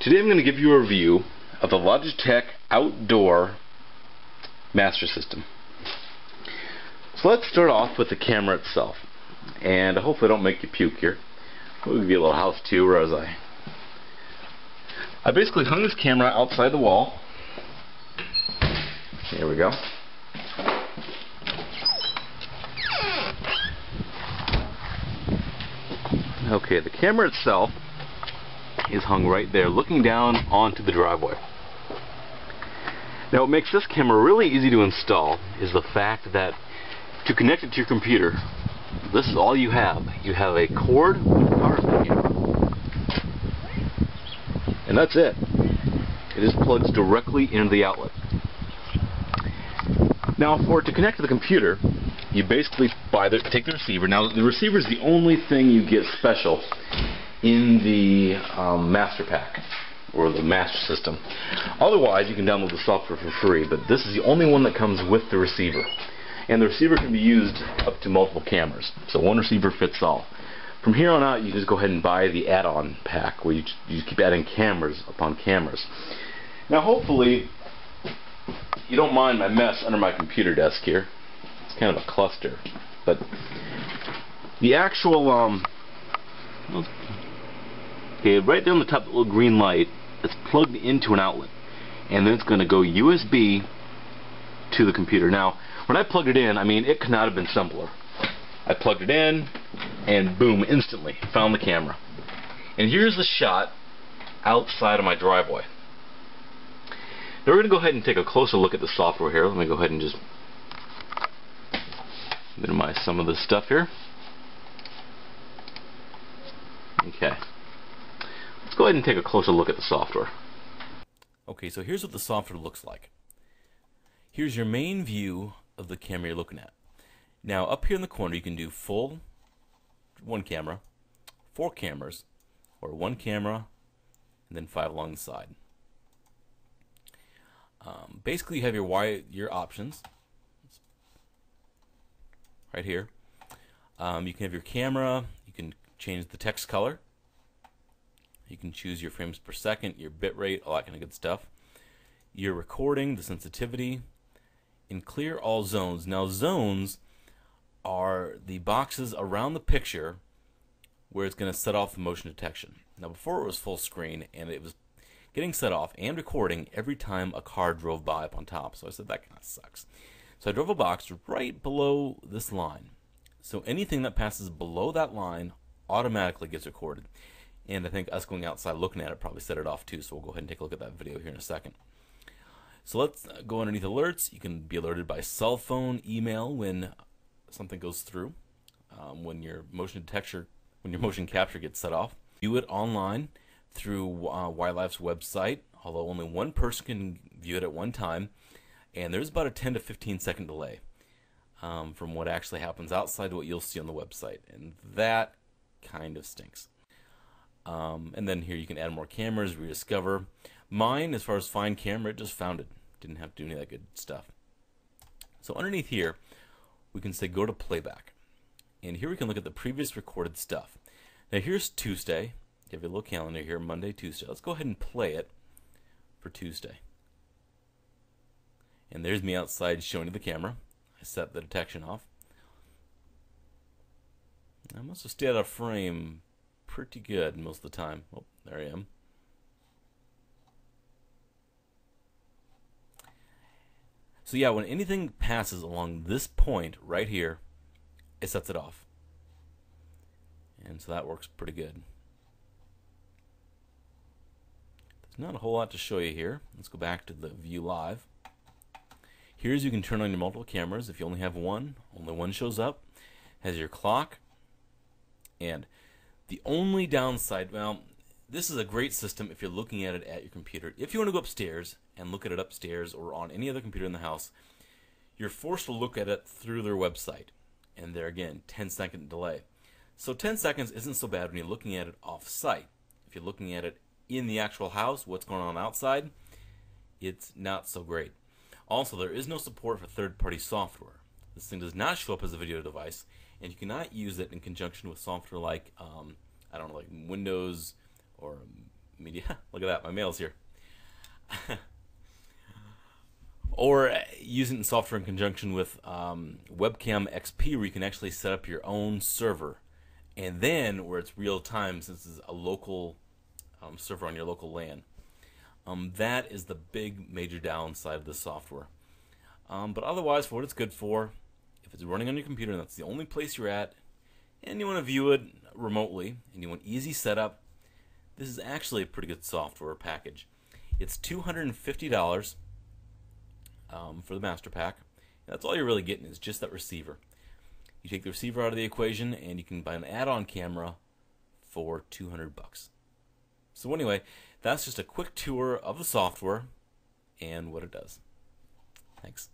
Today I'm going to give you a review of the Logitech Outdoor Master System. So let's start off with the camera itself, and hopefully I don't make you puke here. We'll give you a little house tour as I basically hung this camera outside the wall. Here we go. Okay, the camera itself is hung right there, looking down onto the driveway. Now what makes this camera really easy to install is the fact that to connect it to your computer, this is all you have. You have a cord that powers the camera, and that's it. It just plugs directly into the outlet. Now for it to connect to the computer, you basically take the receiver. Now the receiver is the only thing you get special in the master pack or the master system. Otherwise you can download the software for free, but this is the only one that comes with the receiver, and the receiver can be used up to multiple cameras, so one receiver fits all. From here on out you just go ahead and buy the add-on pack where you just keep adding cameras upon cameras. Now hopefully you don't mind my mess under my computer desk here. It's kind of a cluster, but the actual okay, right there on the top, the little green light, it's plugged into an outlet, and then it's going to go USB to the computer. Now, when I plugged it in, I mean, it could not have been simpler. I plugged it in, and boom, instantly found the camera. And here's the shot outside of my driveway. Now we're going to go ahead and take a closer look at the software here. Let me go ahead and just minimize some of this stuff here. Okay. Let's go ahead and take a closer look at the software. Okay, so here's what the software looks like. Here's your main view of the camera you're looking at. Now up here in the corner you can do full, one camera, 4 cameras, or 1 camera, and then 5 along the side. Basically you have your options right here. You can have your camera, you can change the text color, you can choose your frames per second, your bit rate, all that kind of good stuff. Your recording, the sensitivity, and clear all zones. Now zones are the boxes around the picture where it's going to set off the motion detection. Now before it was full screen, and it was getting set off and recording every time a car drove by up on top. So I said that kind of sucks. So I drove a box right below this line. So anything that passes below that line automatically gets recorded. And I think us going outside looking at it probably set it off too, so we'll go ahead and take a look at that video here in a second. So let's go underneath alerts. You can be alerted by cell phone, email when something goes through, when your motion capture gets set off. View it online through Wildlife's website, although only one person can view it at one time, and there's about a 10 to 15 second delay from what actually happens outside to what you'll see on the website, and that kind of stinks. And then here you can add more cameras, rediscover. Mine, as far as find camera, it just found it. Didn't have to do any of that good stuff. So underneath here, we can say go to Playback. And here we can look at the previous recorded stuff. Now here's Tuesday. You have your little calendar here, Monday, Tuesday. Let's go ahead and play it for Tuesday. And there's me outside showing you the camera. I set the detection off. I must have stayed out of frame pretty good most of the time. Oh, there I am. So yeah, when anything passes along this point right here, it sets it off. And so that works pretty good. There's not a whole lot to show you here. Let's go back to the view live. Here's you can turn on your multiple cameras. If you only have one, only one shows up. Has your clock. And the only downside, well, this is a great system if you're looking at it at your computer. If you want to go upstairs and look at it upstairs or on any other computer in the house, you're forced to look at it through their website. And there again, 10-second delay. So 10 seconds isn't so bad when you're looking at it off-site. If you're looking at it in the actual house, what's going on outside, it's not so great. Also, there is no support for third-party software. This thing does not show up as a video device, and you cannot use it in conjunction with software like, I don't know, like Windows or media. Look at that, my mail's here. Or using software in conjunction with Webcam XP, where you can actually set up your own server. And then, where it's real time, since it's a local server on your local LAN. That is the big major downside of this software. But otherwise, for what it's good for, if it's running on your computer and that's the only place you're at, and you want to view it remotely, and you want easy setup, this is actually a pretty good software package. It's $250 for the master pack. That's all you're really getting is just that receiver. You take the receiver out of the equation, and you can buy an add-on camera for $200. So anyway, that's just a quick tour of the software and what it does. Thanks.